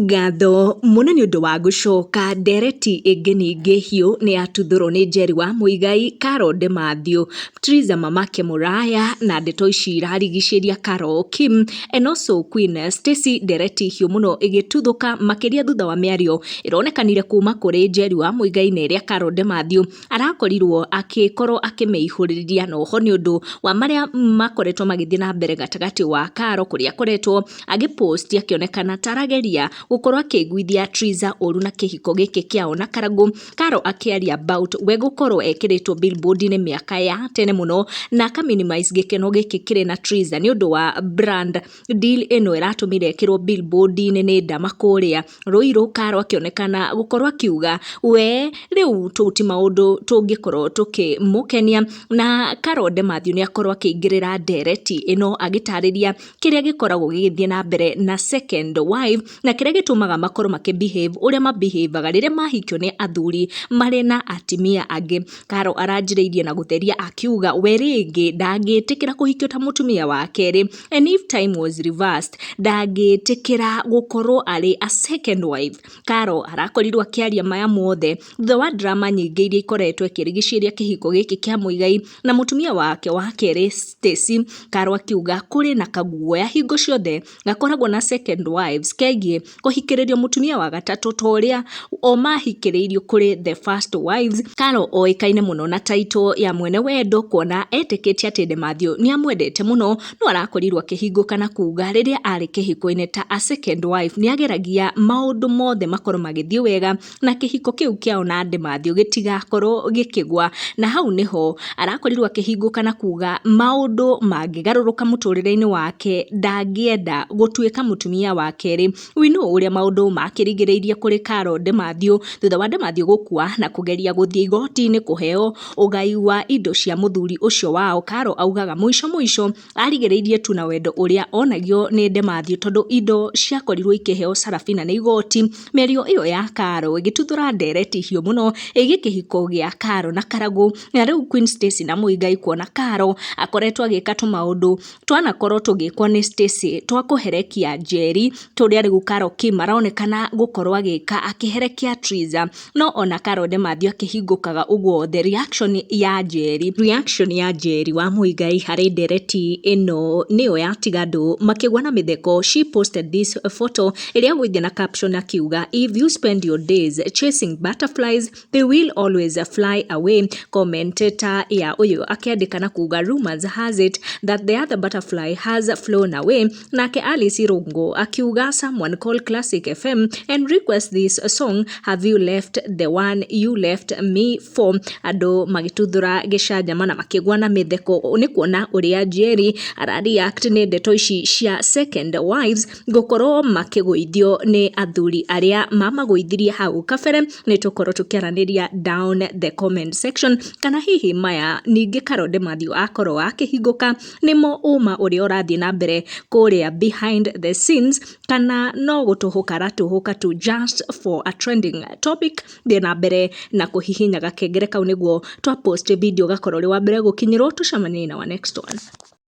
Ngatho muno ni undu wa gucoka ndereti ingi ningi hiu ni atuthurwo ni Njeri wa Muigai, Carol Mathew, Triza Mamake Muraya na ndeto ici irarigiceria Carol Kim and also Queen Stacy. Ndereti hiu muno igituthuka makiria thutha wa miario ironekanire kuma kuri Njeri wa Muigai na iria Carol Mathew arakorirwo akikorwo akimeihuriria no ho ni undu wa maria makoretwo magithie na mbere gatagati wa Carol kuria akoretwo agipost akionekana tarageria gukorwo akiguithia Triza uru na kihiko giki kiao na Karagu. Carol akiaria about we gukorwo ekiritwo billboard ni miaka ya tene muno na aka minimize gikeno giki kiri na Triza ni undu wa brand deal eno iratumire ekirwo billboard ni ndama kuria Ruiru. Carol akionekana gukorwo akiuga we riu tuti maundu tungikorwo tukimukenia na Carol Mathew ni akorwo akiingirira ndereti ino agitariria kiria gikoragwo gigithie na mbere na second wife na kiria gitumaga makorwo makibehave uria mabehaveaga riria mahikio ni athuri mari na atimia angi. Carol aranjireirie na gutheria akiuga we ringi ndangitikira kuhikio ta mutumia wa keri, and if time was reversed ndangitikira gukorwo ari a second wife. Carol arakorirwo akiaria maya mothe thutha wa drama nyingi iria ikoretwo ikirigiceria kihiko giki kia Muigai na mutumia wake wa keri Stacy. Carol akiuga kuri na kaguoya hingo ciothe gakoragwo na second wives kegie kuhikiririo mutumia wa gatatu toria o mahikiririo kuri the first wives. Carol oikaine muno na title ya mwene wendo kuona etikitie ati Mathew ni amwendete muno no arakorirwo akihinguka na kuga riria ari kihiko-ini ta a second wife ni ageragia maundu mothe makorwo magithie wega na kihiko kiu kiao na Mathew gitigakorwo gikigwa, na hau niho arakorirwo akihinguka na kuga maundu mangigaruruka muturire-ini wake ndangienda gutuika mutumia wa keri. Wino uria maundu makirigiriirie kuri Carol Mathew thutha wa Mathew gukua na kugeria guthie igoti-ini kuheo ugai wa indo cia muthuri ucio wao. Carol augaga mwisho arigiriirie tu na wendo uria onagio ni Mathew tondu indo ciakorirwo ikiheo Sarafina ni igoti. Merio iyo ya Carol igituthura ndereti hiu muno igikihiko gia Carol na Karagu, na riu Queen Stacy na Muigai kuona Carol akoretwo agika tu maundu twanakorwo tugikwo ni Stacy twa kuherekia Njeri turia riu Carol Kim aronekana gukorwo agika akiherekia Triza, no ona Carol Mathew akihingukaga uguo. The reaction ya Njeri wa Muigai hari ndereti ino niyo yatiga andu makigwa na mitheko. She posted this photo iria gwithia na caption akiuga if you spend your days chasing butterflies they will always fly away. Commentator ya uyu akiandika na kuga rumors has it that the other butterfly has flown away. Nake Alice Irungu akiuga someone call Classic FM and request this song, have you left the one you left me for. Andu magituthura gicajama na makigwa na mitheko ni kuona uria Njeri arareact ni ndeto ici cia second wives gukorwo makiguithio ni athuri aria mamagwithirie hau kabere. Ni tukorwo tukiaraniria down the comment section kana hihi maya ningi Carol Mathew akorwo akihinguka nimo uma uria urathie na mbere kuria behind the scenes kana no gutuhuka tu just for a trending topic. Thie na mbere na kuhihinya gakengere kau niguo twa post video gakorwo ri wa mbere gukinyirwo. Tucemanie na wa next one.